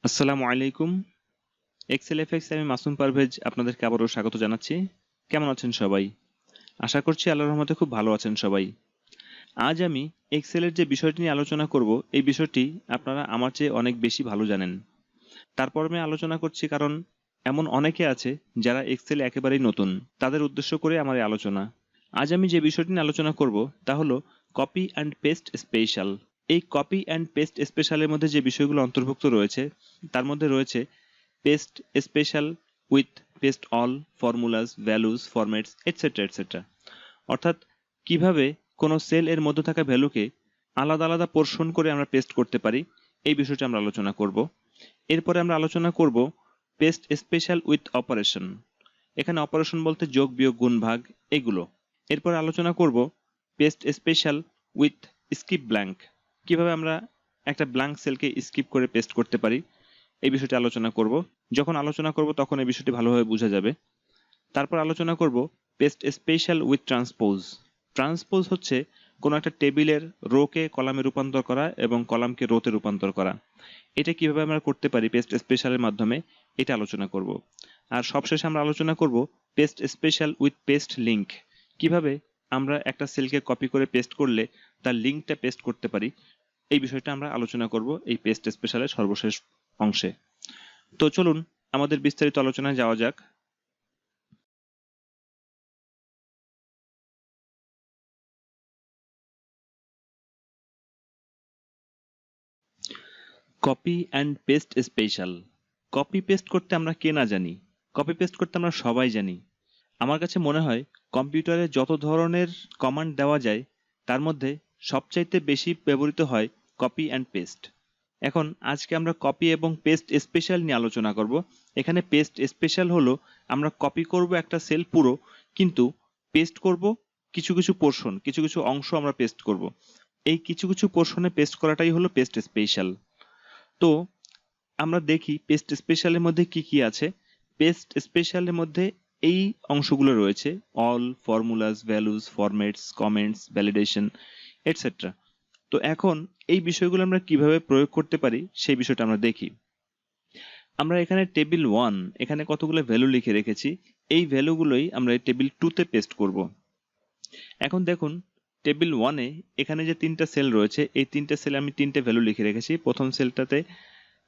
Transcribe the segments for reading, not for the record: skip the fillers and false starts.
আসসালামু আলাইকুম। Excel FX আমি মাসুম পারভেজ আপনাদেরকে আবারও স্বাগত জানাচ্ছি। কেমন আছেন সবাই? আশা করছি আল্লাহর রহমতে খুব ভালো আছেন সবাই। আজ আমি এক্সেলের যে বিষয়টি নিয়ে আলোচনা করব, এই বিষয়টি আপনারা আমার চেয়ে অনেক বেশি ভালো জানেন। তারপর আমি আলোচনা করছি কারণ এমন অনেকে আছে যারা এক্সেলে একেবারেই নতুন। তাদের উদ্দেশ্য করে আমার এই আলোচনা। আজ আমি যে বিষয়টি নিয়ে আলোচনা করব তা হলো কপি অ্যান্ড পেস্ট স্পেশাল। এই কপি অ্যান্ড পেস্ট স্পেশালের মধ্যে যে বিষয়গুলো অন্তর্ভুক্ত রয়েছে তার মধ্যে রয়েছে paste special with paste all, formulas, values, formats etcetera etcetera. অর্থাৎ কিভাবে কোনো সেল এর মধ্যে থাকা ভ্যালুকে আলাদা আলাদা পোর্শন করে আমরা পেস্ট করতে পারি, এই বিষয়টি আমরা আলোচনা করব। এরপরে আমরা আলোচনা করব পেস্ট স্পেশাল উইথ অপারেশন। এখানে অপারেশন বলতে যোগ, বিয়োগ, গুণ, ভাগ এগুলো। এরপর আলোচনা করব paste special with skip blank. কিভাবে আমরা একটা ব্ল্যাঙ্ক সেলকে স্কিপ করে পেস্ট করতে পারি, এই বিষয়টি আলোচনা করব। যখন আলোচনা করব তখন এই বিষয়টি ভালোভাবে বোঝা যাবে। তারপর আলোচনা করব paste special with transpose. Transpose হচ্ছে কোনো একটা টেবিলের রোকে কলামে রূপান্তর করা এবং কলামকে রোতে রূপান্তর করা। এটা কিভাবে আমরা করতে পারি পেস্ট স্পেশালের মাধ্যমে, এটা আলোচনা করব। আর সবশেষে আমরা আলোচনা করব paste special with paste link. কিভাবে আমরা একটা সেলকে কপি করে পেস্ট করলে তার লিঙ্কটা পেস্ট করতে পারি, এই বিষয়টা আমরা আলোচনা করব এই পেস্ট স্পেশালের সর্বশেষ অংশে। তো চলুন আমাদের বিস্তারিত আলোচনায় যাওয়া যাক। Copy and paste special. Copy paste করতে আমরা কে না জানি, কপি পেস্ট করতে আমরা সবাই জানি। আমার কাছে মনে হয় কম্পিউটারে যত ধরনের কমান্ড দেওয়া যায় তার মধ্যে সবচাইতে বেশি ব্যবহৃত হয় কপি অ্যান্ড পেস্ট। এখন আজকে আমরা কপি এবং পেস্ট স্পেশাল নিয়ে আলোচনা করব। এখানে পেস্ট স্পেশাল হলো আমরা কপি করব একটা সেল পুরো, কিন্তু পেস্ট করব কিছু কিছু পোর্শন, কিছু কিছু অংশ আমরা পেস্ট করব। এই কিছু কিছু পোর্শনে পেস্ট করাটাই হলো পেস্ট স্পেশাল। তো আমরা দেখি পেস্ট স্পেশালের মধ্যে কি কি আছে। পেস্ট স্পেশালের মধ্যে এই অংশগুলো রয়েছে: all, formulas, values, formats, comments, validation etcetera. তো এখন এই বিষয়গুলো আমরা কিভাবে প্রয়োগ করতে পারি সেই বিষয়টা আমরা দেখি। আমরা এখানে টেবিল 1 এখানে কতগুলো ভ্যালু লিখে রেখেছি। এই ভ্যালুগুলোই আমরা টেবিল 2 তে পেস্ট করব। এখন দেখুন টেবিল 1 এ এখানে যে তিনটা সেল রয়েছে, এই তিনটা সেলে আমি তিনটে ভ্যালু লিখে রেখেছি। প্রথম সেলটাতে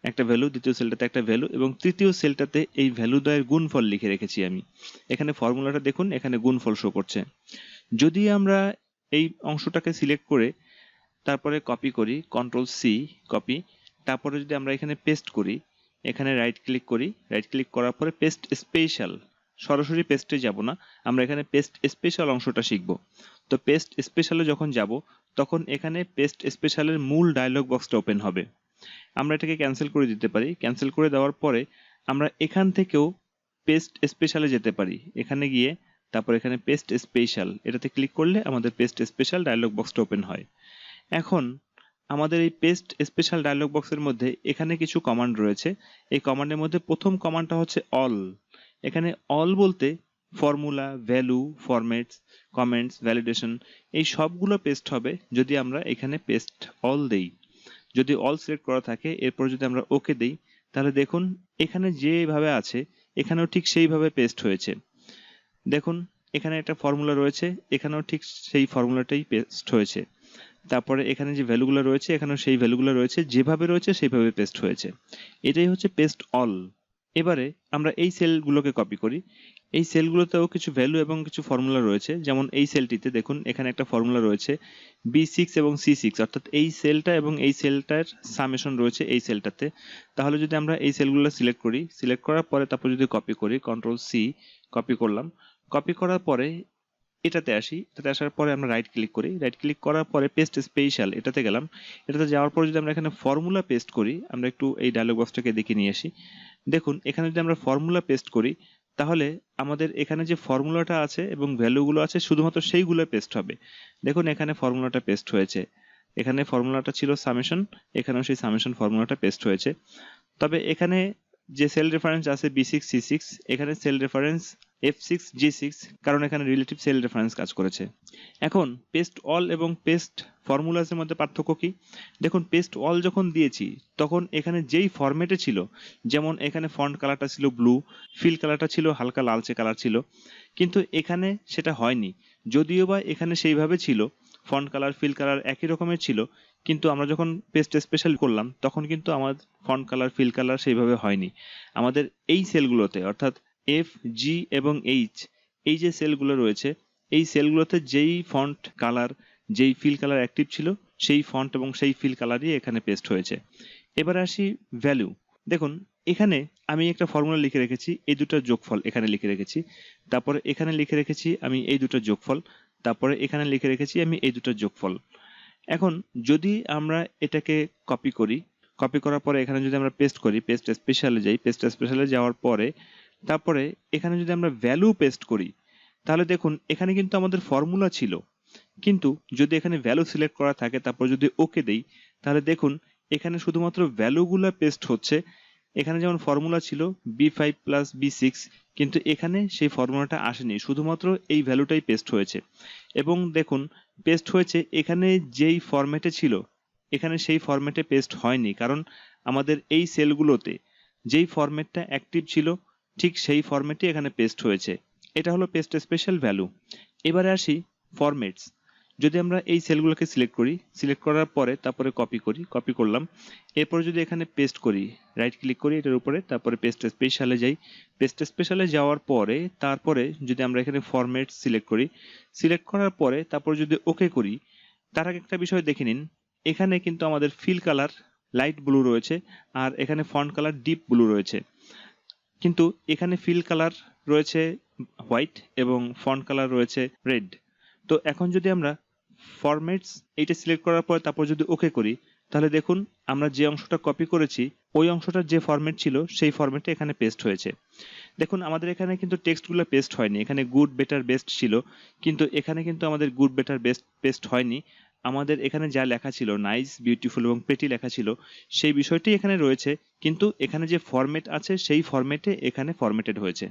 একটা ভ্যালু, দ্বিতীয় সেলটাতে একটা ভ্যালু এবং তৃতীয় সেলটাতে এই ভ্যালু দ্বয়ের গুণফল লিখে রেখেছি আমি। এখানে ফর্মুলাটা দেখুন, এখানে গুণফল শো করছে। যদি আমরা এই অংশটাকে সিলেক্ট করে তারপরে কপি করি, কন্ট্রোল সি কপি, তারপরে যদি আমরা এখানে পেস্ট করি, এখানে রাইট ক্লিক করি, রাইট ক্লিক করার পরে পেস্ট স্পেশাল, সরাসরি পেস্টে যাব না, আমরা এখানে পেস্ট স্পেশাল অংশটা শিখব। তো পেস্ট স্পেশালে যখন যাব তখন এখানে পেস্ট স্পেশালের মূল ডায়লগ বক্সটা ওপেন হবে। আমরা এটাকে ক্যান্সেল করে দিতে পারি। ক্যান্সেল করে দেওয়ার পরে আমরা এখান থেকেও পেস্ট স্পেশালে যেতে পারি। এখানে গিয়ে তারপর এখানে পেস্ট স্পেশাল এটাতে ক্লিক করলে আমাদের পেস্ট স্পেশাল ডায়লগ বক্সটা ওপেন হয়। এখন আমাদের এই পেস্ট স্পেশাল ডায়লগ বক্সের মধ্যে এখানে কিছু কমান্ড রয়েছে। এই কমান্ডের মধ্যে প্রথম কমান্ডটা হচ্ছে অল। এখানে অল বলতে formula, value, formats, comments, validation এই সবগুলো পেস্ট হবে যদি আমরা এখানে পেস্ট অল দেই। যদি অল সিলেক্ট করা থাকে এরপর যদি আমরা ওকে দেই, তাহলে দেখুন এখানে যেভাবে আছে এখানেও ঠিক সেইভাবে পেস্ট হয়েছে। দেখুন এখানে একটা ফর্মুলা রয়েছে, এখানেও ঠিক সেই ফর্মুলাটাই পেস্ট হয়েছে। তারপরে এখানে যে ভ্যালুগুলো রয়েছে এখানেও সেই ভ্যালুগুলো রয়েছে, যেভাবে রয়েছে সেইভাবে পেস্ট হয়েছে। এটাই হচ্ছে পেস্ট অল। এবারে আমরা এই সেলগুলোকে কপি করি। এই সেলগুলোতেও কিছু ভ্যালু এবং কিছু ফর্মুলা রয়েছে। যেমন এই সেলটিতে দেখুন এখানে একটা ফর্মুলা রয়েছে B6 এবং C6, অর্থাৎ এই সেলটা এবং এই সেলটার সামেশন রয়েছে এই সেলটাতে। তাহলে যদি আমরা এই সেলগুলো সিলেক্ট করি, সিলেক্ট করার পরে তারপর যদি কপি করি, কন্ট্রোল সি কপি করলাম। কপি করার পরে এটাতে আসি, এটাতে আসার পরে আমরা রাইট ক্লিক করি, রাইট ক্লিক করার পরে পেস্ট স্পেশাল এটাতে গেলাম। এটাতে যাওয়ার পর যদি আমরা এখানে ফর্মুলা পেস্ট করি, আমরা একটু এই ডায়লগ বক্সটাকে দেখে নিয়ে আসি। দেখুন এখানে যদি আমরা ফর্মুলা পেস্ট করি তাহলে আমাদের এখানে যে ফর্মুলাটা আছে এবং ভ্যালুগুলো আছে শুধুমাত্র সেইগুলো পেস্ট হবে। দেখুন এখানে ফর্মুলাটা পেস্ট হয়েছে, এখানে ফর্মুলাটা ছিল সামেশন, এখানেও সেই সামেশন ফর্মুলাটা পেস্ট হয়েছে। তবে এখানে যে সেল রেফারেন্স আছে B6 C6, এখানে সেল রেফারেন্স F6G6, কারণ এখানে রিলেটিভ সেল রেফারেন্স কাজ করেছে। এখন পেস্ট অল এবং পেস্ট ফর্মুলাসের মধ্যে পার্থক্য কি? দেখুন, পেস্ট অল যখন দিয়েছি তখন এখানে যেই ফরম্যাটে ছিল, যেমন এখানে ফন্ট কালারটা ছিল ব্লু, ফিল কালারটা ছিল হালকা লালচে কালার ছিল, কিন্তু এখানে সেটা হয়নি। যদিও বা এখানে সেইভাবে ছিল, ফন্ট কালার ফিল কালার একই রকমের ছিল, কিন্তু আমরা যখন পেস্ট স্পেশাল করলাম তখন কিন্তু আমার ফন্ট কালার ফিল কালার সেইভাবে হয়নি। আমাদের এই সেলগুলোতে, অর্থাৎ এফ, জি এবং এইচ, এই যে সেলগুলো রয়েছে, এই সেলগুলোতে যেই ফন্ট কালার, যেই ফিল কালার অ্যাক্টিভ ছিল, সেই ফন্ট এবং সেই ফিল কালারই এখানে পেস্ট হয়েছে। এবার আসি ভ্যালু। দেখুন, এখানে আমি একটা ফর্মুলা লিখে রেখেছি, এই দুটোর যোগফল এখানে লিখে রেখেছি, তারপরে এখানে লিখে রেখেছি আমি এই দুটোর যোগফল, তারপরে এখানে লিখে রেখেছি আমি এই দুটোর যোগফল। এখন যদি আমরা এটাকে কপি করি, কপি করার পরে এখানে যদি আমরা পেস্ট করি, পেস্ট স্পেশালে যাই, পেস্ট স্পেশালে যাওয়ার পরে তারপরে এখানে যদি আমরা ভ্যালু পেস্ট করি, তাহলে দেখুন এখানে কিন্তু আমাদের ফর্মুলা ছিল, কিন্তু যদি এখানে ভ্যালু সিলেক্ট করা থাকে তারপর যদি ওকে দেই, তাহলে দেখুন এখানে শুধুমাত্র ভ্যালুগুলো পেস্ট হচ্ছে। এখানে যেমন ফর্মুলা ছিল B5 প্লাস B6, কিন্তু এখানে সেই ফর্মুলাটা আসেনি, শুধুমাত্র এই ভ্যালুটাই পেস্ট হয়েছে। এবং দেখুন, পেস্ট হয়েছে এখানে যেই ফরম্যাটে ছিল, এখানে সেই ফরম্যাটে পেস্ট হয়নি, কারণ আমাদের এই সেলগুলোতে যেই ফরম্যাটটা অ্যাক্টিভ ছিল ঠিক সেই ফরম্যাটই এখানে পেস্ট হয়েছে। এটা হলো পেস্ট স্পেশাল ভ্যালু। এবারে আসি ফরম্যাটস। যদি আমরা এই সেলগুলোকে সিলেক্ট করি, সিলেক্ট করার পরে তারপরে কপি করি, কপি করলাম, এরপরে যদি এখানে পেস্ট করি, রাইট ক্লিক করি এটার উপরে, তারপরে পেস্ট স্পেশালে যাই, পেস্ট স্পেশালে যাওয়ার পরে তারপরে যদি আমরা এখানে ফরম্যাট সিলেক্ট করি, সিলেক্ট করার পরে তারপর যদি ওকে করি, তার আগে একটা বিষয় দেখে নিন, এখানে কিন্তু আমাদের ফিল কালার লাইট ব্লু রয়েছে আর এখানে ফন্ট কালার ডিপ ব্লু রয়েছে, কিন্তু এখানে ফিল কালার রয়েছে হোয়াইট এবং ফন্ট কালার রয়েছে রেড। তো এখন যদি আমরা ফরম্যাটস এইটা সিলেক্ট করার পর তারপর যদি ওকে করি, তাহলে দেখুন আমরা যে অংশটা কপি করেছি ওই অংশটার যে ফরম্যাট ছিল সেই ফরম্যাটে এখানে পেস্ট হয়েছে। দেখুন আমাদের এখানে কিন্তু টেক্সটগুলো পেস্ট হয়নি, এখানে গুড বেটার বেস্ট ছিল, কিন্তু এখানে কিন্তু আমাদের গুড বেটার বেস্ট পেস্ট হয়নি। আমাদের এখানে যা লেখা ছিল নাইস, বিউটিফুল এবং প্রেটি লেখা ছিল সেই বিষয়টি এখানে রয়েছে, কিন্তু এখানে যে ফরম্যাট আছে সেই ফরম্যাটে এখানে ফরম্যাটেড হয়েছে।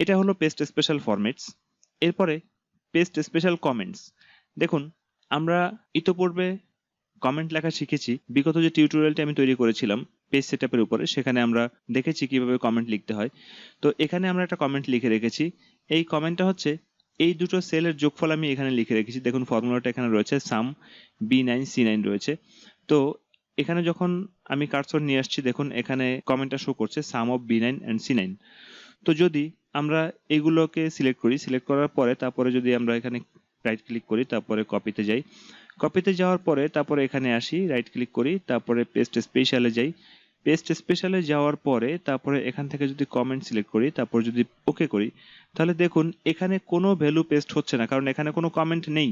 এটা হলো পেস্ট স্পেশাল ফরম্যাটস। এরপরে পেস্ট স্পেশাল কমেন্টস। দেখুন, আমরা ইতোপূর্বে কমেন্ট লেখা শিখেছি, বিগত যে টিউটোরিয়ালটি আমি তৈরি করেছিলাম পেজ সেটআপের উপরে, সেখানে আমরা দেখেছি কিভাবে কমেন্ট লিখতে হয়। তো এখানে আমরা একটা কমেন্ট লিখে রেখেছি। এই কমেন্টটা হচ্ছে এই দুটো সেলের যোগফল আমি এখানে লিখে রেখেছি। দেখুন ফর্মুলাটা এখানে রয়েছে, সাম B9 C9 রয়েছে। তো এখানে যখন আমি কার্সর নিয়ে আসছি, দেখুন এখানে কমেন্টটা শো করছে সাম অফ B9 and C9। তো যদি আমরা এগুলোকে সিলেক্ট করি, সিলেক্ট করার পরে তারপরে যদি আমরা এখানে রাইট ক্লিক করি, তারপরে কপিতে যাই, কপিতে যাওয়ার পরে তারপরে এখানে আসি, রাইট ক্লিক করি, তারপরে পেস্ট স্পেশালে যাই, পেস্ট স্পেশালে যাওয়ার পরে তারপরে এখান থেকে যদি কমেন্ট সিলেক্ট করি, তারপর যদি ওকে করি, তাহলে দেখুন এখানে কোনো ভ্যালু পেস্ট হচ্ছে না, কারণ এখানে কোনো কমেন্ট নেই।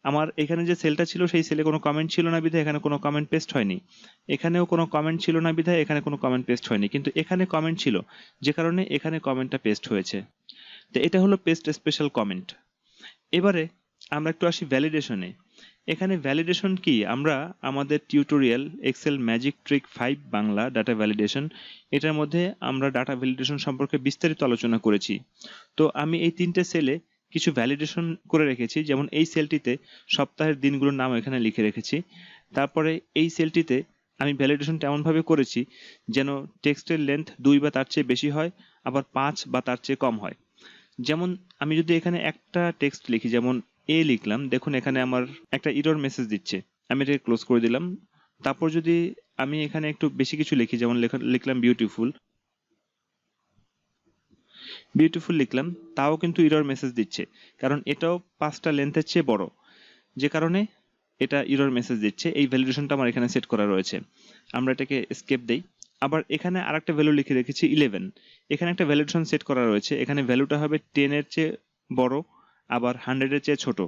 আমার এখানে যে সেলটা ছিল সেই সেলে কোনো কমেন্ট ছিল না বিধায় এখানে কোনো কমেন্ট পেস্ট হয়নি, এখানেও কোনো কমেন্ট ছিল না বিধায় এখানে কোনো কমেন্ট পেস্ট হয়নি, কিন্তু এখানে কমেন্ট ছিল যে কারণে এখানে কমেন্টটা পেস্ট হয়েছে। তো এটা হলো পেস্ট স্পেশাল কমেন্ট। এবারে আমরা একটু আসি ভ্যালিডেশনে। এখানে ভ্যালিডেশন কি, আমরা আমাদের tutorial Excel magic trick 5 Bangla data validation, এটার মধ্যে আমরা ডাটা ভ্যালিডেশন সম্পর্কে বিস্তারিত আলোচনা করেছি। তো আমি এই তিনটে সেলে কিছু ভ্যালিডেশন করে রেখেছি, যেমন এই সেলটিতে সপ্তাহের দিনগুলোর নাম এখানে লিখে রেখেছি। তারপরে এই সেলটিতে আমি ভ্যালিডেশনটা এমনভাবে করেছি যেন টেক্সটের লেন্থ 2 বা তার চেয়ে বেশি হয়, আবার 5 বা তার চেয়ে কম হয়। যেমন আমি যদি এখানে একটা টেক্সট লিখি, যেমন এ লিখলাম, দেখুন এখানে আমার একটা এরর মেসেজ দিচ্ছে, আমি এটাকে ক্লোজ করে দিলাম। তারপর যদি আমি এখানে একটু বেশি কিছু লিখি, যেমন লিখলাম বিউটিফুল, বিউটিফুল লিখলাম, তাও কিন্তু এরর মেসেজ দিচ্ছে, কারণ এটাও 5টা লেন্থের চেয়ে বড়, যে কারণে এটা এরর মেসেজ দিচ্ছে। এই ভ্যালিডেশনটা আমার এখানে সেট করা রয়েছে। আমরা এটাকে এস্কেপ দেই। আবার এখানে আরেকটা ভ্যালু লিখে রেখেছি 11। এখানে একটা ভ্যালিডেশন সেট করা রয়েছে, এখানে ভ্যালুটা হবে 10 এর চেয়ে বড়, আবার 100 এর চেয়ে ছোট।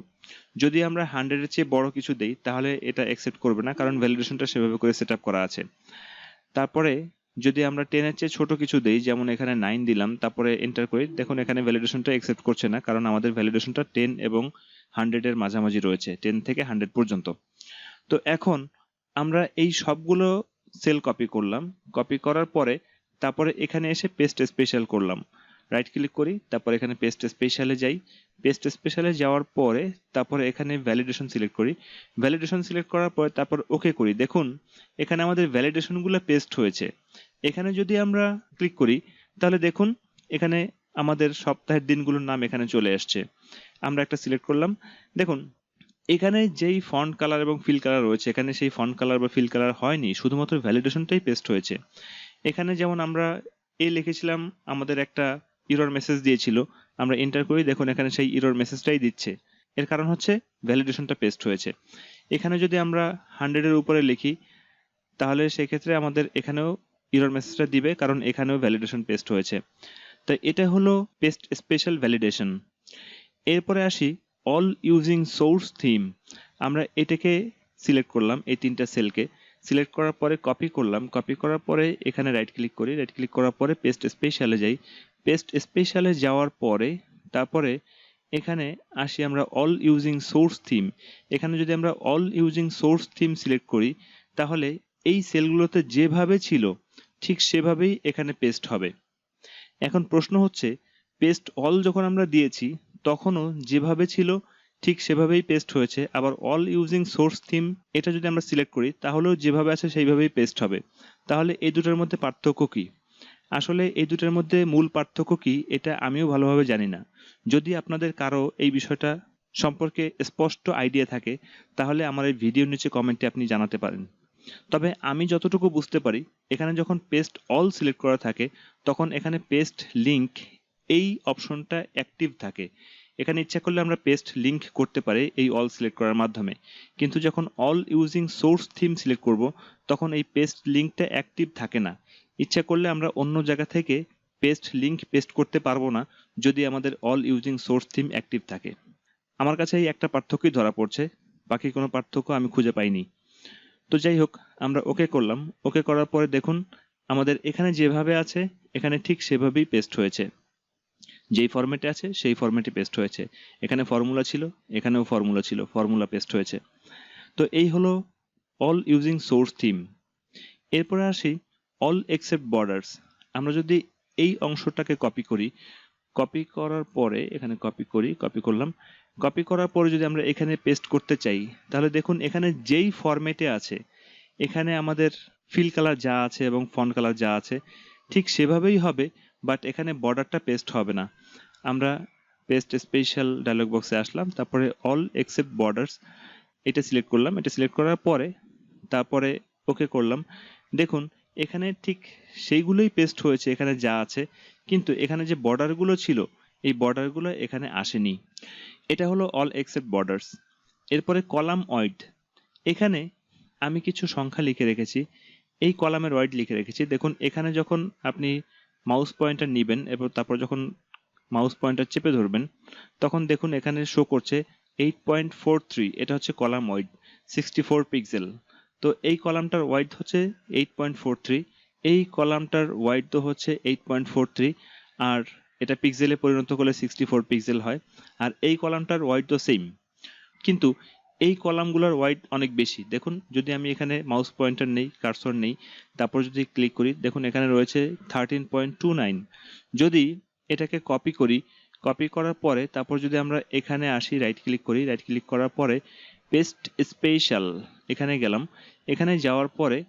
যদি আমরা 100 এর চেয়ে বড় কিছু দেই তাহলে এটা অ্যাকসেপ্ট করবে না, কারণ ভ্যালিডেশনটা সেভাবে করে সেট আপ করা আছে। তারপরে যদি আমরা 10 এর চেয়ে ছোট কিছু দেই, যেমন এখানে 9 দিলাম, তারপরে এন্টার করি, দেখুন এখানে ভ্যালিডেশনটা অ্যাকসেপ্ট করছে না, কারণ আমাদের ভ্যালিডেশনটা 10 এবং 100 এর মাঝামাঝি রয়েছে, 10 থেকে 100 পর্যন্ত। তো এখন আমরা এই সবগুলো সেল কপি করলাম, কপি করার পরে তারপরে এখানে এসে পেস্ট স্পেশাল করলাম। রাইট ক্লিক করি, তারপর এখানে পেস্ট স্পেশালে যাই, পেস্ট স্পেশালে যাওয়ার পরে তারপরে এখানে ভ্যালিডেশন সিলেক্ট করি, ভ্যালিডেশন সিলেক্ট করার পরে তারপর ওকে করি। দেখুন এখানে আমাদের ভ্যালিডেশনগুলো পেস্ট হয়েছে। এখানে যদি আমরা ক্লিক করি তাহলে দেখুন এখানে আমাদের সপ্তাহের দিনগুলোর নাম এখানে চলে আসছে। আমরা একটা সিলেক্ট করলাম, দেখুন এখানে যেই ফন্ট কালার এবং ফিল কালার রয়েছে এখানে সেই ফন্ট কালার বা ফিল কালার হয়নি, শুধুমাত্র ভ্যালিডেশনটাই পেস্ট হয়েছে। এখানে যেমন আমরা লিখেছিলাম, আমাদের একটা ইরর মেসেজ দিয়েছিল, আমরা এন্টার করি, দেখুন এখানে সেই ইরর মেসেজটাই দিচ্ছে। এর কারণ হচ্ছে ভ্যালিডেশনটা পেস্ট হয়েছে। এখানে যদি আমরা 100-এর উপরে লিখি তাহলে সেক্ষেত্রে আমাদের এখানেও ইরর মেসেজটা দিবে, কারণ এখানেও ভ্যালিডেশন পেস্ট হয়েছে। তো এটা হলো পেস্ট স্পেশাল ভ্যালিডেশন। এরপরে আসি অল ইউজিং সোর্স থিম। আমরা এটাকে সিলেক্ট করলাম, এই 3টা সেলকে সিলেক্ট করার পরে কপি করলাম, কপি করার পরে এখানে রাইট ক্লিক করি, রাইট ক্লিক করার পরে পেস্ট স্পেশালে যাই, পেস্ট স্পেশালে যাওয়ার পরে তারপরে এখানে আসি আমরা অল ইউজিং সোর্স থিম। এখানে যদি আমরা all using source theme select করি তাহলে এই সেলগুলোতে যেভাবে ছিল ঠিক সেভাবেই এখানে পেস্ট হবে। এখন প্রশ্ন হচ্ছে, পেস্ট অল যখন আমরা দিয়েছি তখনও যেভাবে ছিল ঠিক সেভাবেই পেস্ট হয়েছে, আবার অল ইউজিং সোর্স থিম এটা যদি আমরা সিলেক্ট করি তাহলেও যেভাবে আছে সেইভাবেই পেস্ট হবে। তাহলে এই দুটোর মধ্যে পার্থক্য কি? আসলে এই দুটোর মধ্যে মূল পার্থক্য কি এটা আমিও ভালোভাবে জানি না। যদি আপনাদের কারো এই বিষয়টা সম্পর্কে স্পষ্ট আইডিয়া থাকে তাহলে আমার এই ভিডিওর নিচে কমেন্টে আপনি জানাতে পারেন। তবে আমি যতটুকু বুঝতে পারি এখানে যখন পেস্ট অল সিলেক্ট করা থাকে তখন এখানে পেস্ট লিংক এই অপশনটা অ্যাক্টিভ থাকে। এখানে ইচ্ছা করলে আমরা পেস্ট লিংক করতে পারি এই অল সিলেক্ট করার মাধ্যমে, কিন্তু যখন all using source theme select করব তখন এই পেস্ট লিংকটা অ্যাক্টিভ থাকে না। ইচ্ছা করলে আমরা অন্য জায়গা থেকে পেস্ট লিংক পেস্ট করতে পারবো না যদি আমাদের all using source theme active থাকে। আমার কাছে এই একটা পার্থক্যই ধরা পড়ছে, বাকি কোনো পার্থক্য আমি খুঁজে পাইনি। তো যাই হোক, আমরা ওকে করলাম, ওকে করার পরে দেখুন আমাদের এখানে যেভাবে আছে এখানে ঠিক সেভাবেই পেস্ট হয়েছে, যেই ফরম্যাটে আছে সেই ফরম্যাটে পেস্ট হয়েছে। এখানে ফর্মুলা ছিল, এখানেও ফর্মুলা ছিল, ফর্মুলা পেস্ট হয়েছে। তো এই হলো অল ইউজিং সোর্স থিম। এরপরে আসি অল এক্সেপ্ট বর্ডার্স। আমরা যদি এই অংশটাকে কপি করি, কপি করার পরে এখানে কপি করি, কপি করলাম, কপি করার পরে যদি আমরা এখানে পেস্ট করতে চাই তাহলে দেখুন এখানে যেই ফরম্যাটে আছে এখানে আমাদের ফিল কালার যা আছে এবং ফন্ট কালার যা আছে ঠিক সেভাবেই হবে, বাট এখানে বর্ডারটা পেস্ট হবে না। আমরা পেস্ট স্পেশাল ডায়লগ বক্সে আসলাম, তারপরে অল এক্সেপ্ট বর্ডার্স এটা সিলেক্ট করলাম, এটা সিলেক্ট করার পরে তারপরে ওকে করলাম। দেখুন এখানে ঠিক সেইগুলোই পেস্ট হয়েছে এখানে যা আছে, কিন্তু এখানে যে বর্ডারগুলো ছিল এই বর্ডারগুলো এখানে আসেনি। এটা হলো অল এক্সেপ্ট বর্ডার্স। এরপরে কলাম ওয়াইড, এখানে আমি কিছু সংখ্যা লিখে রেখেছি, এই কলামের ওয়াইড লিখে রেখেছি। দেখুন এখানে যখন আপনি মাউস পয়েন্টার নিবেন এবং তারপর যখন মাউস পয়েন্টার চেপে ধরবেন তখন দেখুন এখানে শো করছে 8.43, এটা হচ্ছে কলাম ওয়াইড 64 পিক্সেল। তো এই কলামটার ওয়াইড হচ্ছে 8.43, এই কলামটার ওয়াইড তো হচ্ছে 8.43, আর এটা পিক্সেলে পরিণত করলে 64 পিক্সেল হয়, আর এই কলামটার ওয়াইড তো সেম, কিন্তু এই কলামগুলোর ওয়াইড অনেক বেশি। দেখুন যদি আমি এখানে মাউস পয়েন্টার নেই, কার্সর নেই, তারপর যদি ক্লিক করি দেখুন এখানে রয়েছে 13.29। যদি এটাকে কপি করি, কপি করার পরে তারপর যদি আমরা এখানে আসি, রাইট ক্লিক করি, রাইট ক্লিক করার পরে পেস্ট স্পেশাল এখানে গেলাম, এখানে যাওয়ার পরে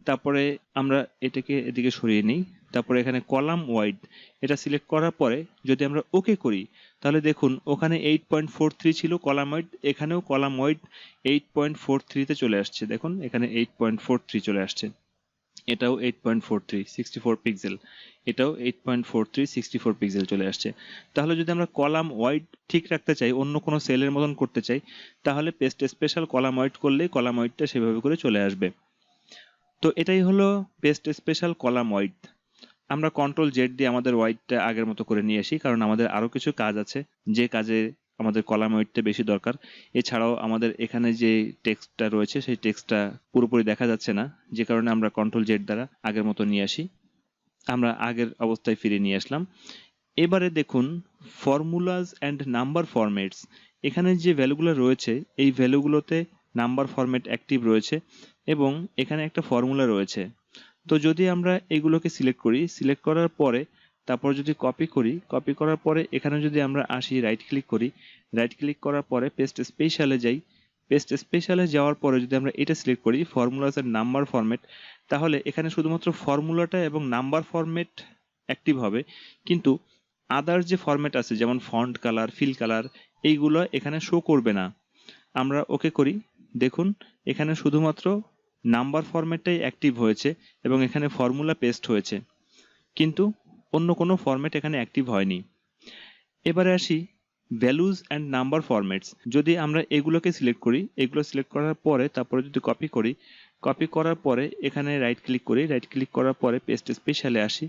তারপরে আমরা এটাকে এদিকে সরিয়ে নিই, তারপরে এখানে কলাম ওয়াইড এটা সিলেক্ট করার পরে যদি আমরা ওকে করি তাহলে দেখুন ওখানে 8.43 ছিল কলাম ওয়াইড, এখানেও কলাম ওয়াইড 8.43 তে চলে আসছে। দেখুন এখানে 8.43 চলে আসছে, এটাও 8.43 64 পিক্সেল, এটাও 8.43 64 পিক্সেল চলে আসছে। তাহলে যদি আমরা কলাম ওয়াইড ঠিক রাখতে চাই, অন্য কোনো সেলের মতন করতে চাই, তাহলে পেস্ট স্পেশাল কলাম ওয়াইড করলে কলাম ওয়াইডটা সেভাবে করে চলে আসবে। তো এটাই হলো পেস্ট স্পেশাল কলাম ওয়াইড। আমরা কন্ট্রোল জেড দিয়ে আমাদের ওয়াইডটা আগের মতো করে নিয়ে আসি, কারণ আমাদের আরো কিছু কাজ আছে যে কাজে আমাদের কলাম ওয়াইডটা বেশি দরকার। এছাড়াও আমাদের এখানে যে টেক্সটটা রয়েছে সেই টেক্সটটা পুরোপুরি দেখা যাচ্ছে না, যে কারণে আমরা কন্ট্রোল জেড দ্বারা আগের মতো নিয়ে আসি। আমরা আগের অবস্থায় ফিরে নিয়ে আসলাম। এবারে দেখুন ফর্মুলাস অ্যান্ড নাম্বার ফরম্যাটস, এখানে যে ভ্যালুগুলো রয়েছে এই ভ্যালুগুলোতে নাম্বার ফরম্যাট অ্যাক্টিভ রয়েছে এবং এখানে একটা ফর্মুলা রয়েছে। তো যদি আমরা এগুলোকে সিলেক্ট করি, সিলেক্ট করার পরে তারপর যদি কপি করি, কপি করার পরে এখানে যদি আমরা আসি, রাইট ক্লিক করি, রাইট ক্লিক করার পরে পেস্ট স্পেশালে যাই, পেস্ট স্পেশালে যাওয়ার পরে যদি আমরা এটা সিলেক্ট করি ফর্মুলাস এন্ড নাম্বার ফরম্যাট, তাহলে এখানে শুধুমাত্র ফর্মুলাটা এবং নাম্বার ফরম্যাট অ্যাক্টিভ হবে, কিন্তু আদার যে ফরম্যাট আছে যেমন ফন্ট কালার, ফিল কালার, এইগুলো এখানে শো করবে না। আমরা ওকে করি, দেখুন এখানে শুধুমাত্র নাম্বার ফরম্যাটটাই অ্যাক্টিভ হয়েছে এবং এখানে ফর্মুলা পেস্ট হয়েছে, কিন্তু অন্য কোনো ফরম্যাট এখানে অ্যাক্টিভ হয়নি। এবারে আসি ভ্যালুজ অ্যান্ড নাম্বার ফরম্যাটস। যদি আমরা এগুলোকে সিলেক্ট করি, এগুলো সিলেক্ট করার পরে তারপরে যদি কপি করি, কপি করার পরে এখানে রাইট ক্লিক করি, রাইট ক্লিক করার পরে পেস্ট স্পেশালে আসি,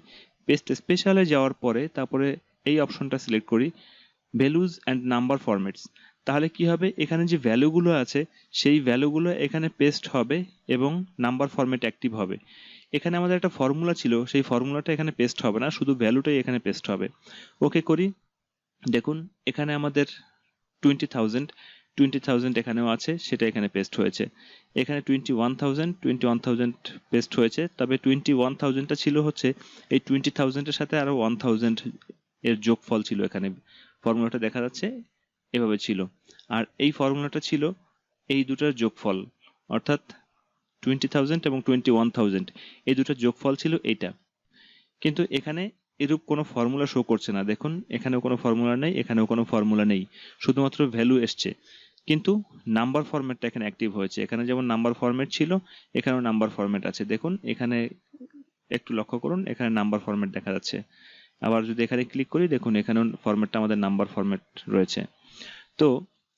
পেস্ট স্পেশালে যাওয়ার পরে তারপরে এই অপশনটা সিলেক্ট করি ভ্যালুজ অ্যান্ড নাম্বার ফরম্যাটস। তাহলে কি হবে, এখানে যে ভ্যালুগুলো আছে সেই ভ্যালুগুলো এখানে পেস্ট হবে এবং নাম্বার ফরম্যাট অ্যাক্টিভ হবে। এখানে আমাদের একটা ফর্মুলা ছিল, সেই ফর্মুলাটা এখানে পেস্ট হবে না, শুধু ভ্যালুটাই এখানে পেস্ট হবে। ওকে করি, দেখুন এখানে আমাদের 20,000 এখানেও আছে, সেটা এখানে পেস্ট হয়েছে। এখানে 21,000 পেস্ট হয়েছে, তবে 21,000টা ছিল হচ্ছে এই 20,000 এর সাথে আরো 1,000 এর যোগফল ছিল। এখানে ফর্মুলাটা দেখা যাচ্ছে এভাবে ছিল, আর এই ফর্মুলাটা ছিল এই দুটার যোগফল, অর্থাৎ 20,000 এবং 21,000 এই দুটার যোগফল ছিল এইটা। কিন্তু এখানে এরূপ কোনো ফর্মুলা শো করছে না, দেখুন এখানেও কোনো ফর্মুলা নেই, এখানেও কোনো ফর্মুলা নেই, শুধুমাত্র ভ্যালু এসছে, কিন্তু নাম্বার ফরম্যাটটা এখানে অ্যাক্টিভ হয়েছে। এখানে যেমন নাম্বার ফরম্যাট ছিল, এখানেও নাম্বার ফরম্যাট আছে, দেখুন এখানে একটু লক্ষ্য করুন, এখানে নাম্বার ফরম্যাট দেখা যাচ্ছে। আবার যদি এখানে ক্লিক করি, দেখুন এখানেও ফরম্যাটটা আমাদের নাম্বার ফরম্যাট রয়েছে। তো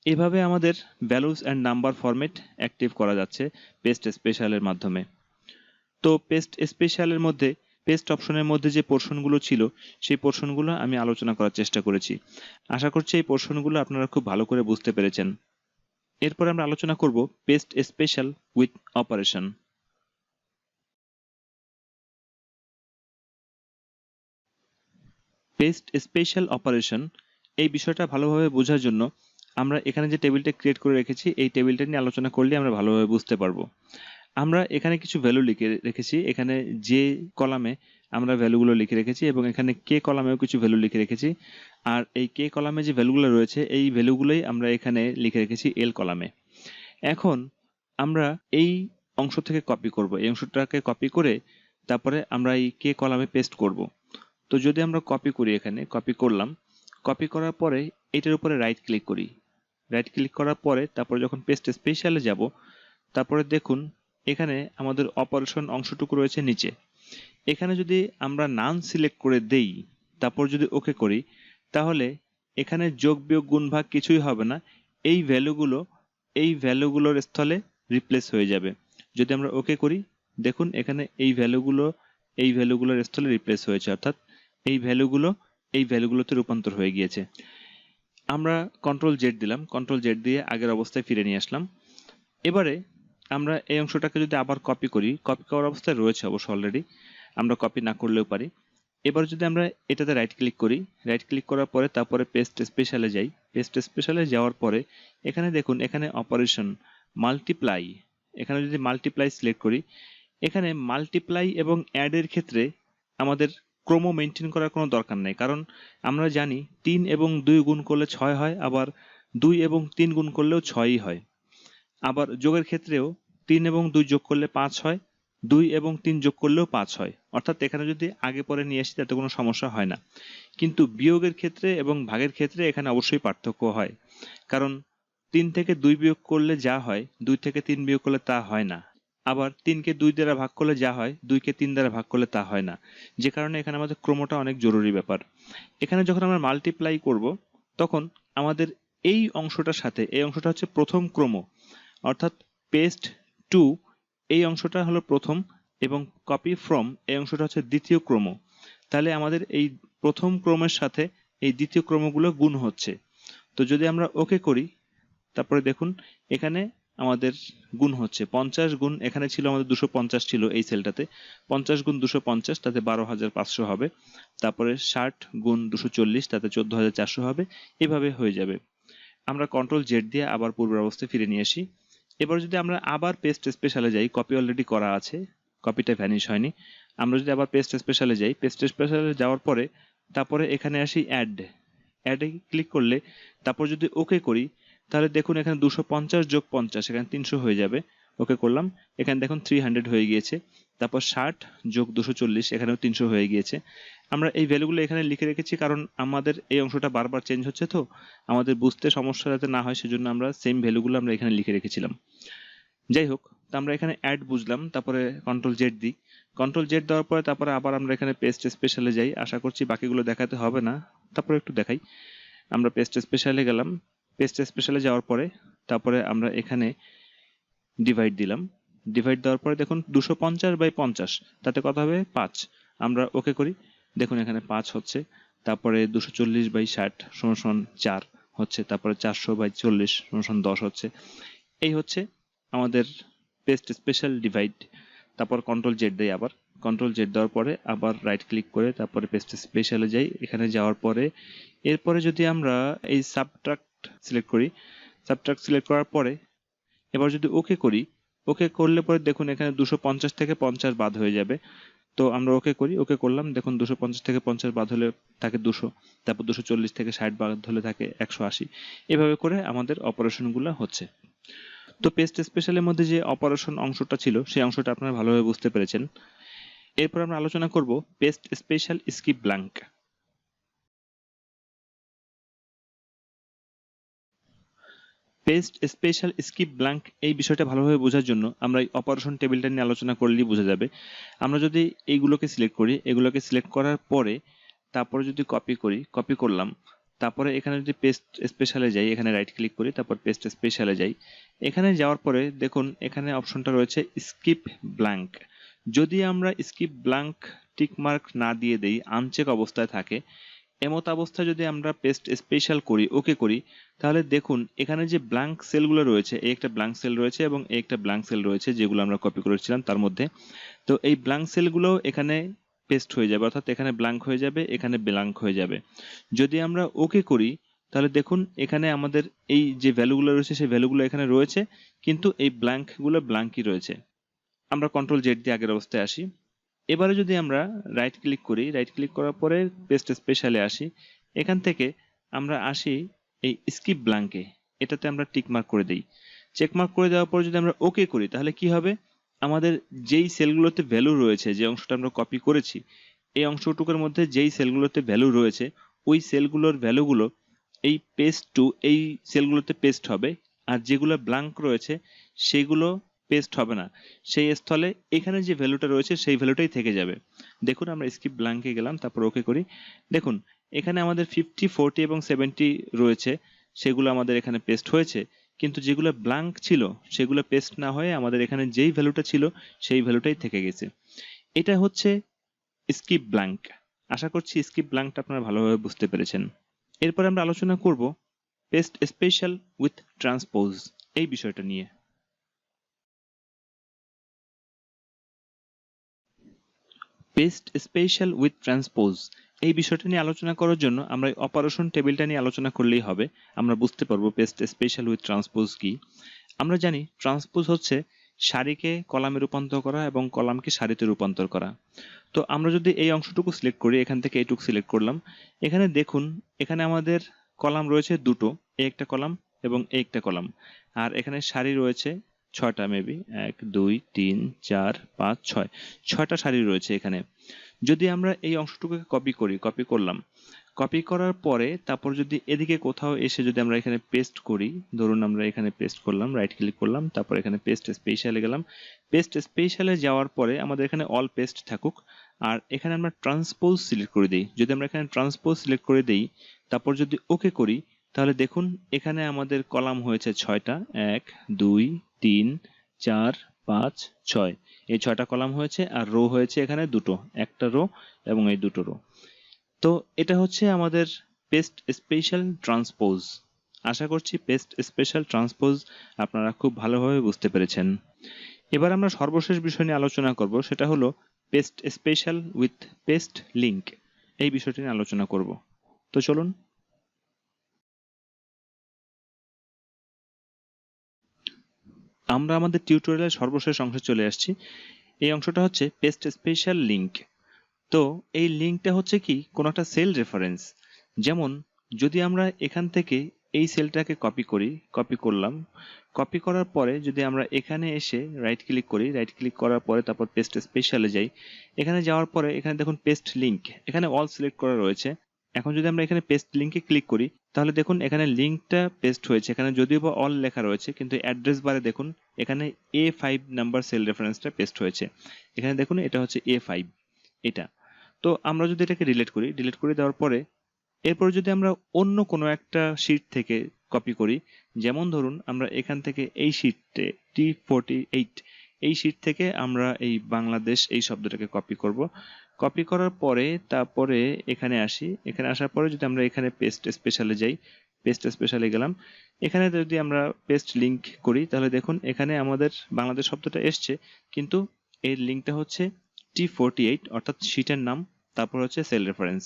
এভাবে আমাদের values and number format active করা যাচ্ছে পেস্ট স্পেশালের মাধ্যমে। তো পেস্ট স্পেশালের মধ্যে পেস্ট অপশনের মধ্যে যে পোর্শনগুলো ছিল সেই পোর্শনগুলো আমি আলোচনা করার চেষ্টা করেছি। আশা করছি এই পোর্শনগুলো আপনারা খুব ভালো করে বুঝতে পেরেছেন। এরপর আমরা আলোচনা করব paste special with operation. Paste special operation এই বিষয়টা ভালোভাবে বোঝার জন্য আমরা এখানে যে টেবিলটা ক্রিয়েট করে রেখেছি এই টেবিলটা নিয়ে আলোচনা করলে আমরা ভালোভাবে বুঝতে পারবো। আমরা এখানে কিছু ভ্যালু লিখে রেখেছি, এখানে যে কলামে আমরা ভ্যালুগুলো লিখে রেখেছি এবং এখানে কে কলামেও কিছু ভ্যালু লিখে রেখেছি, আর এই কে কলামে যে ভ্যালুগুলো রয়েছে এই ভ্যালুগুলোই আমরা এখানে লিখে রেখেছি এল কলামে। এখন আমরা এই অংশ থেকে কপি করব, এই অংশটাকে কপি করে তারপরে আমরা এই কে কলামে পেস্ট করব। তো যদি আমরা কপি করি, এখানে কপি করলাম, কপি করার পরে এটার উপরে রাইট ক্লিক করি, রাইট ক্লিক করার পরে তারপরে যখন পেস্ট স্পেশালে যাব, তারপরে দেখুন এখানে আমাদের অপারেশন অংশটুকু রয়েছে নিচে। এখানে যদি আমরা নান সিলেক্ট করে দেই, তারপর যদি ওকে করি, তাহলে এখানে যোগ বিয়োগ গুণ ভাগ কিছুই হবে না, এই ভ্যালুগুলোর স্থলে রিপ্লেস হয়ে যাবে। যদি আমরা ওকে করি, দেখুন এখানে এই ভ্যালুগুলোর স্থলে রিপ্লেস হয়েছে, অর্থাৎ এই ভ্যালুগুলোতে রূপান্তর হয়ে গিয়েছে। আমরা কন্ট্রোল জেড দিলাম, কন্ট্রোল জেড দিয়ে আগের অবস্থায় ফিরে নিয়ে আসলাম। এবারে আমরা এই অংশটাকে যদি আবার কপি করি, কপি করার অবস্থায় রয়েছে অবশ্য অলরেডি, আমরা কপি না করলেও পারি। এবার যদি আমরা এটাতে রাইট ক্লিক করি, রাইট ক্লিক করার পরে তারপরে পেস্ট স্পেশালে যাই, পেস্ট স্পেশালে যাওয়ার পরে এখানে দেখুন এখানে অপারেশন মাল্টিপ্লাই, এখানে যদি মাল্টিপ্লাই সিলেক্ট করি, এখানে মাল্টিপ্লাই এবং অ্যাডের ক্ষেত্রে আমাদের ক্রম মেনটেন করার কোনো দরকার নেই, কারণ আমরা জানি 3 এবং 2 গুণ করলে 6 হয়, আবার 2 এবং 3 গুণ করলেও 6ই হয়। আবার যোগের ক্ষেত্রেও 3 এবং 2 যোগ করলে 5 হয়, 2 এবং 3 যোগ করলেও 5 হয়, অর্থাৎ এখানে যদি আগে পরে নিয়ে আসি তাতে কোনো সমস্যা হয় না। কিন্তু বিয়োগের ক্ষেত্রে এবং ভাগের ক্ষেত্রে এখানে অবশ্যই পার্থক্য হয়, কারণ 3 থেকে 2 বিয়োগ করলে যা হয় 2 থেকে 3 বিয়োগ করলে তা হয় না, আবার 3 কে 2 দ্বারা ভাগ করলে যা হয় 2 কে 3 দ্বারা ভাগ করলে তা হয় না, যে কারণে এখানে আমাদের ক্রমটা অনেক জরুরি ব্যাপার। এখানে যখন আমরা মাল্টিপ্লাই করব, তখন আমাদের এই অংশটার সাথে এই অংশটা হচ্ছে প্রথম ক্রম, অর্থাৎ পেস্ট টু এই অংশটা হলো প্রথম এবং কপি ফ্রম এই অংশটা হচ্ছে দ্বিতীয় ক্রম। তাহলে আমাদের এই প্রথম ক্রমের সাথে এই দ্বিতীয় ক্রমগুলো গুণ হচ্ছে। তো যদি আমরা ওকে করি, তারপরে দেখুন এখানে আমাদের গুণ হচ্ছে 50 গুণ, এখানে ছিল আমাদের 250 ছিল এই সেলটাতে, 50 গুণ 250 তাতে 12,500 হবে, তারপরে 60 গুণ 240 তাতে 14,400 হবে, এভাবে হয়ে যাবে। আমরা কন্ট্রোল জেড দিয়ে আবার পূর্বের অবস্থায় ফিরে নিয়ে আসি। এবার যদি আমরা আবার পেস্ট স্পেশালে যাই, কপি অলরেডি করা আছে, কপিটা ভ্যানিশ হয়নি, আমরা যদি আবার পেস্ট স্পেশালে যাই, পেস্ট স্পেশালে যাওয়ার পরে তারপরে এখানে আসি অ্যাডে ক্লিক করলে তারপর যদি ওকে করি তাহলে দেখুন এখানে 250 যোগ 50 এখানে 300 হয়ে যাবে। ওকে করলাম, এখানে দেখুন 300 হয়ে গিয়েছে। তারপর 60 যোগ 240 এখানেও 300 হয়ে গিয়েছে। আমরা এই ভ্যালুগুলো এখানে লিখে রেখেছি কারণ আমাদের এই অংশটা বারবার চেঞ্জ হচ্ছে, তো আমাদের বুঝতে সমস্যা যাতে না হয় সেজন্য আমরা সেম ভ্যালুগুলো আমরা এখানে লিখে রেখেছিলাম। যাই হোক, তো আমরা এখানে অ্যাড বুঝলাম, তারপরে কন্ট্রোল জেড দিই। কন্ট্রোল জেড দেওয়ার পরে তারপরে আবার আমরা এখানে পেস্ট স্পেশালে যাই। আশা করছি বাকিগুলো দেখাতে হবে না, তারপরে একটু দেখাই। আমরা পেস্ট স্পেশালে গেলাম, পেস্ট স্পেশালে যাওয়ার পরে তারপরে আমরা এখানে ডিভাইড দিলাম। ডিভাইড দেওয়ার পরে দেখুন 250/50 তাতে কত হবে 5। আমরা ওকে করি, দেখুন এখানে 5 হচ্ছে। তারপরে 240/60 = 4 হচ্ছে। তারপরে 400/40 = 10 হচ্ছে। এই হচ্ছে আমাদের পেস্ট স্পেশাল ডিভাইড। তারপর কন্ট্রোল জেড দেই, আবার কন্ট্রোল জেড দেওয়ার পরে আবার রাইট ক্লিক করে তারপরে পেস্ট স্পেশালে যাই। এখানে যাওয়ার পরে এরপরে যদি আমরা এই সাবট্রাক্ট সিলেক্ট করি, সাবট্রাক্ট সিলেক্ট করার পরে এবার যদি ওকে করি, ওকে করলে পরে দেখুন এখানে 250 থেকে 50 বাদ হয়ে যাবে। তো আমরা ওকে করি, ওকে করলাম, দেখুন 250 থেকে 50 বাদ হলে থাকে 200, তারপর 240 থেকে 60 বাদ হলে থাকে 180। এভাবে করে আমাদের অপারেশনগুলো হচ্ছে। তো পেস্ট স্পেশালের মধ্যে যে অপারেশন অংশটা ছিল সেই অংশটা আপনারা ভালোভাবে বুঝতে পেরেছেন। এরপর আমরা আলোচনা করব paste special skip blank. Paste special skip blank এই বিষয়টা ভালোভাবে বোঝার জন্য আমরা এই অপারেশন টেবিলটা নিয়ে আলোচনা করলেই বোঝা যাবে। আমরা যদি এইগুলোকে সিলেক্ট করি, এগুলোকে সিলেক্ট করার পরে তারপরে যদি কপি করি, কপি করলাম, তারপরে এখানে যদি পেস্ট স্পেশালে যাই, এখানে রাইট ক্লিক করি, তারপর পেস্ট স্পেশালে যাই। এখানে যাওয়ার পরে দেখুন এখানে অপশনটা রয়েছে স্কিপ ব্ল্যাঙ্ক। যদি আমরা স্কিপ ব্ল্যাঙ্ক টিক মার্ক না দিয়ে দেই, আনচেক অবস্থায় থাকে, এমত অবস্থায় যদি আমরা পেস্ট স্পেশাল করি, ওকে করি, তাহলে দেখুন এখানে যে ব্ল্যাঙ্ক সেলগুলো রয়েছে, এই একটা ব্ল্যাঙ্ক সেল রয়েছে এবং এই একটা ব্ল্যাঙ্ক সেল রয়েছে যেগুলো আমরা কপি করেছিলাম তার মধ্যে। তো এই ব্ল্যাঙ্ক সেলগুলো এখানে পেস্ট হয়ে যাবে, অর্থাৎ এখানে ব্ল্যাঙ্ক হয়ে যাবে, এখানে ব্ল্যাঙ্ক হয়ে যাবে। যদি আমরা ওকে করি তাহলে দেখুন এখানে আমাদের এই যে ভ্যালুগুলো রয়েছে সেই ভ্যালুগুলো এখানে রয়েছে, কিন্তু এই ব্ল্যাঙ্কগুলো ব্ল্যাঙ্কই রয়েছে। আমরা কন্ট্রোল জেড দিয়ে আগের অবস্থায় আসি। এবারে যদি আমরা রাইট ক্লিক করি, রাইট ক্লিক করার পরে পেস্ট স্পেশালে আসি, এখান থেকে আমরা আসি এই স্কিপ ব্ল্যাঙ্কে, এটাতে আমরা টিক মার্ক করে দিই। চেক মার্ক করে দেওয়ার পর যদি আমরা ওকে করি তাহলে কি হবে, আমাদের যেই সেলগুলোতে ভ্যালু রয়েছে, যে অংশটা আমরা কপি করেছি, এই অংশটুকুর মধ্যে যেই সেলগুলোতে ভ্যালু রয়েছে ওই সেলগুলোর ভ্যালুগুলো এই পেস্ট টু এই সেলগুলোতে পেস্ট হবে, আর যেগুলো ব্ল্যাঙ্ক রয়েছে সেগুলো পেস্ট হবে না। সেই স্থলে এখানে যে ভ্যালুটা রয়েছে সেই ভ্যালুটাই থেকে যাবে। দেখুন আমরা স্কিপ ব্ল্যাঙ্কে গেলাম, তারপর ওকে করি, দেখুন এখানে আমাদের 50, 40 এবং 70 রয়েছে, সেগুলো আমাদের এখানে পেস্ট হয়েছে। কিন্তু যেগুলো ব্ল্যাঙ্ক ছিল সেগুলো পেস্ট না হয়ে আমাদের এখানে যেই ভ্যালুটা ছিল সেই ভ্যালুটাই থেকে গেছে। এটা হচ্ছে স্কিপ ব্ল্যাঙ্ক। আশা করছি স্কিপ ব্ল্যাঙ্কটা আপনারা ভালোভাবে বুঝতে পেরেছেন। এরপর আমরা আলোচনা করব পেস্ট স্পেশাল উইথ ট্রান্সপোজ এই বিষয়টা নিয়ে। পেস্ট স্পেশাল উইথ ট্রান্সপোজ এই বিষয়টা নিয়ে আলোচনা করার জন্য আমরা অপারেশন টেবিলটা নিয়ে আলোচনা করলেই হবে। আমরা বুঝতে পারবো পেস্ট স্পেশাল উইথ ট্রান্সপোজ কি। আমরা জানি ট্রান্সপোজ হচ্ছে সারিকে কলামে রূপান্তর করা এবং কলামকে সারিতে রূপান্তর করা। তো আমরা যদি এই অংশটুকু সিলেক্ট করি, এখান থেকে এইটুকু সিলেক্ট করলাম, এখানে দেখুন এখানে আমাদের কলাম রয়েছে দুটো, এই একটা কলাম এবং এই একটা কলাম, আর এখানে সারি রয়েছে 6টা, মেবি 1 2 3 4 5 6, 6টা সারি রয়েছে এখানে। যদি আমরা এই অংশটুকুকে কপি করি, কপি করলাম, কপি করার পরে তারপর যদি এদিকে কোথাও এসে যদি আমরা এখানে পেস্ট করি, ধরুন আমরা এখানে পেস্ট করলাম, রাইট ক্লিক করলাম, তারপর এখানে পেস্ট স্পেশালে গেলাম, পেস্ট স্পেশালে যাওয়ার পরে আমাদের এখানে অল পেস্ট থাকুক, আর এখানে আমরা ট্রান্সপোজ সিলেক্ট করে দিই। যদি আমরা এখানে ট্রান্সপোজ সিলেক্ট করে দিই, তারপর যদি ওকে করি, তাহলে দেখুন এখানে আমাদের কলাম হয়েছে 6টা, 1 2 3 4 5 6, এই 6টা কলাম হয়েছে, আর রো হয়েছে এখানে দুটো, একটা রো এবং এই দুটো রো। তো এটা হচ্ছে আমাদের পেস্ট স্পেশাল ট্রান্সপোজ। আশা করছি পেস্ট স্পেশাল ট্রান্সপোজ আপনারা খুব ভালোভাবে বুঝতে পেরেছেন। এবার আমরা সর্বশেষ বিষয় নিয়ে আলোচনা করব, সেটা হলো paste special with paste link এই বিষয়টি নিয়ে আলোচনা করব। তো চলুন। আমরা আমাদের টিউটোরিয়ালের সর্বশেষ অংশে চলে আসছি। এই অংশটা হচ্ছে পেস্ট স্পেশাল লিঙ্ক। তো এই লিঙ্কটা হচ্ছে কি কোনো একটা সেল রেফারেন্স। যেমন যদি আমরা এখান থেকে এই সেলটাকে কপি করলাম, কপি করার পরে যদি আমরা এখানে এসে রাইট ক্লিক করি, রাইট ক্লিক করার পরে তারপর পেস্ট স্পেশালে যাই, এখানে যাওয়ার পরে এখানে দেখুন পেস্ট লিঙ্ক, এখানে অল সিলেক্ট করা রয়েছে। এখন যদি আমরা এখানে পেস্ট লিঙ্কে ক্লিক করি তাহলে দেখুন এখানে লিঙ্কটা পেস্ট হয়েছে, এখানে যদিও বা অল লেখা রয়েছে কিন্তু অ্যাড্রেস বারে দেখুন এখানে A5 নাম্বার সেল রেফারেন্সটা পেস্ট হয়েছে। এখানে দেখুন এটা হচ্ছে A5 এটা। তো আমরা যদি এটাকে ডিলিট করে দেওয়ার পরে এরপর যদি আমরা অন্য কোনো একটা শিট থেকে কপি করি, যেমন ধরুন আমরা এখান থেকে এই শিটে T48 এই শিট থেকে আমরা এই বাংলাদেশ এই শব্দটাকে কপি করব। কপি করার পরে তারপরে এখানে আসি, এখানে আসার পরে যদি আমরা এখানে পেস্ট স্পেশালে যাই, পেস্ট স্পেশালে গেলাম, এখানে যদি আমরা পেস্ট লিংক করি তাহলে দেখুন এখানে আমাদের বাংলাদেশ শব্দটা এসছে, কিন্তু এর লিঙ্কটা হচ্ছে T48 অর্থাৎ শিটের নাম, তারপর হচ্ছে সেল রেফারেন্স।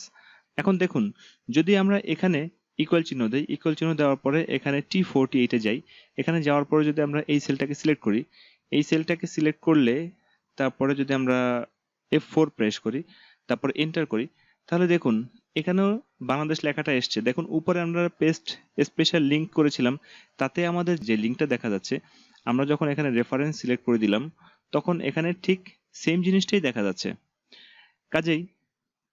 এখন দেখুন যদি আমরা এখানে ইকুয়াল চিহ্ন দিই, ইকুয়াল চিহ্ন দেওয়ার পরে এখানে T48 এ যাই, এখানে যাওয়ার পরে যদি আমরা এই সেলটাকে সিলেক্ট করি, এই সেলটাকে সিলেক্ট করলে তারপরে যদি আমরা F4 প্রেস করি, তারপর এন্টার করি, তাহলে দেখুন এখানেও বাংলাদেশ লেখাটা এসছে। দেখুন উপরে আমরা পেস্ট স্পেশাল লিংক করেছিলাম, তাতে আমাদের যে লিঙ্কটা দেখা যাচ্ছে, আমরা যখন এখানে রেফারেন্স সিলেক্ট করে দিলাম তখন এখানে ঠিক সেম জিনিসটাই দেখা যাচ্ছে। কাজেই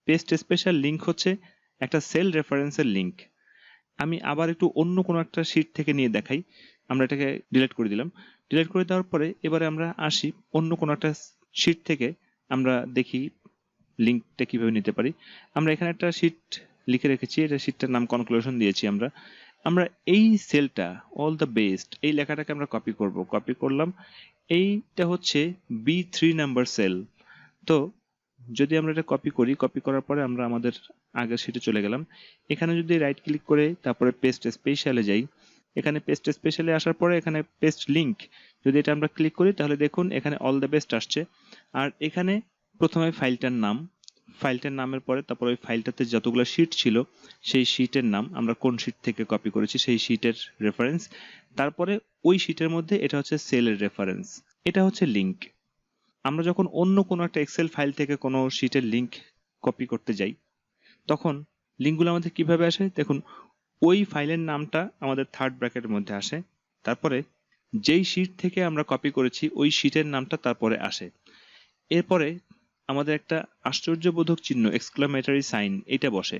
পেস্ট স্পেশাল লিংক হচ্ছে একটা সেল রেফারেন্সের লিংক। আমি আবার একটু অন্য কোনো একটা শিট থেকে নিয়ে দেখাই। আমরা এটাকে ডিলিট করে দিলাম, ডিলিট করে দেওয়ার পরে এবারে আমরা আসি অন্য কোনো একটা শিট থেকে, আমরা দেখি লিঙ্কটা কিভাবে নিতে পারি। আমরা এখানে একটা শিট লিখে রেখেছি, এটা শিটটার নাম কনক্লুশন দিয়েছি আমরা। আমরা এই সেলটা অল দ্য বেস্ট এই লেখাটাকে আমরা কপি করব, কপি করলাম, এইটা হচ্ছে B3 নাম্বার সেল। তো যদি আমরা এটা কপি করি, কপি করার পরে আমরা আমাদের আগের শিটে চলে গেলাম, এখানে যদি রাইট ক্লিক করে তারপরে পেস্ট স্পেশালে যাই, এখানে পেস্ট স্পেশালে আসার পরে এখানে পেস্ট লিংক যদি এটা আমরা ক্লিক করি তাহলে দেখুন এখানে অল দ্য বেস্ট আসছে। আর এখানে প্রথমে ফাইলটার নাম, ফাইলটার নামের পরে তারপর ওই ফাইলটাতে যতগুলো শিট ছিল সেই শিটের নাম, আমরা কোন শিট থেকে কপি করেছি সেই শিটের রেফারেন্স, তারপরে ওই শিটের মধ্যে এটা হচ্ছে সেলের রেফারেন্স, এটা হচ্ছে লিংক। আমরা যখন অন্য কোনো একটা এক্সেল ফাইল থেকে কোনো শিটের লিংক কপি করতে যাই তখন লিঙ্কগুলো আমাদের কিভাবে আসে দেখুন, ওই ফাইলের নামটা আমাদের থার্ড ব্র্যাকেটের মধ্যে আসে, তারপরে যেই শিট থেকে আমরা কপি করেছি ওই শিটের নামটা তারপরে আসে, এরপরে আমাদের একটা আশ্চর্যবোধক চিহ্ন এক্সক্লামেটরি সাইন এটা বসে,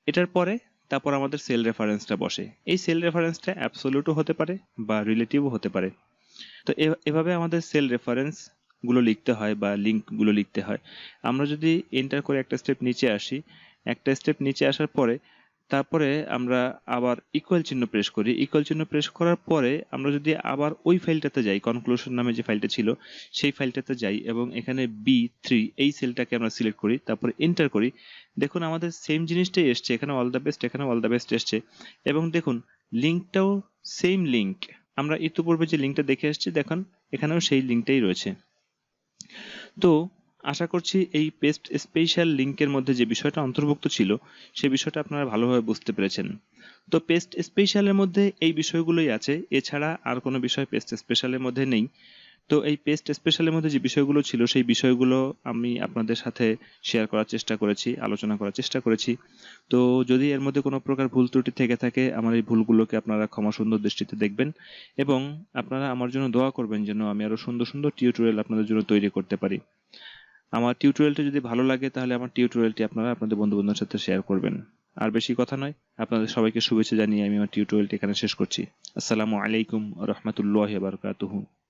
এটার পরে তারপর আমাদের সেল রেফারেন্সটা বসে। এই সেল রেফারেন্সটা অ্যাবসলিউটও হতে পারে বা রিলেটিভও হতে পারে। তো এভাবে আমাদের সেল রেফারেন্স গুলো লিখতে হয় বা লিংক গুলো লিখতে হয়। আমরা যদি এন্টার করে একটা স্টেপ নিচে আসি, একটা স্টেপ নিচে আসার পরে তারপরে আমরা আবার ইকুয়াল চিহ্ন প্রেস করি, ইকুয়াল চিহ্ন প্রেস করার পরে আমরা যদি আবার ওই ফাইলটাতে যাই, কনক্লুশন নামে যে ফাইলটা ছিল সেই ফাইলটাতে যাই এবং এখানে B3 এই সেলটাকে আমরা সিলেক্ট করি, তারপরে এন্টার করি, দেখুন আমাদের সেম জিনিসটাই এসছে, এখানে অল দ্য বেস্ট, এখানে অল দ্য বেস্ট এসছে এবং দেখুন লিংকটাও সেম লিংক, আমরা ইতিপূর্বে যে লিঙ্কটা দেখে এসেছি দেখুন এখানেও সেই লিঙ্কটাই রয়েছে। তো আশা করছি এই পেস্ট স্পেশাল লিঙ্কের মধ্যে যে বিষয়টা অন্তর্ভুক্ত ছিল সেই বিষয়টা আপনারা ভালোভাবে বুঝতে পেরেছেন। তো পেস্ট স্পেশালের মধ্যে এই বিষয়গুলোই আছে, এছাড়া আর কোনো বিষয় পেস্ট স্পেশালের মধ্যে নেই। তো এই পেস্ট স্পেশালের মধ্যে যে বিষয়গুলো ছিল সেই বিষয়গুলো আমি আপনাদের সাথে শেয়ার করার চেষ্টা করেছি, আলোচনা করার চেষ্টা করেছি। তো যদি এর মধ্যে কোনো প্রকার ভুল ত্রুটি থেকে থাকে আমার এই ভুলগুলোকে আপনারা ক্ষমা সুন্দর দৃষ্টিতে দেখবেন এবং আপনারা আমার জন্য দোয়া করবেন যেন আমি আরো সুন্দর সুন্দর টিউটোরিয়াল আপনাদের জন্য তৈরি করতে পারি। আমার টিউটোরিয়ালটি যদি ভালো লাগে তাহলে আমার টিউটোরিয়ালটি আপনারা আপনাদের বন্ধু বান্ধবের সাথে শেয়ার করবেন। আর বেশি কথা নয়, আপনাদের সবাইকে শুভেচ্ছা জানিয়ে আমি আমার টিউটোরিয়ালটি এখানে শেষ করছি। আসসালামু আলাইকুম ওয়া রাহমাতুল্লাহি ওয়া বারাকাতুহু।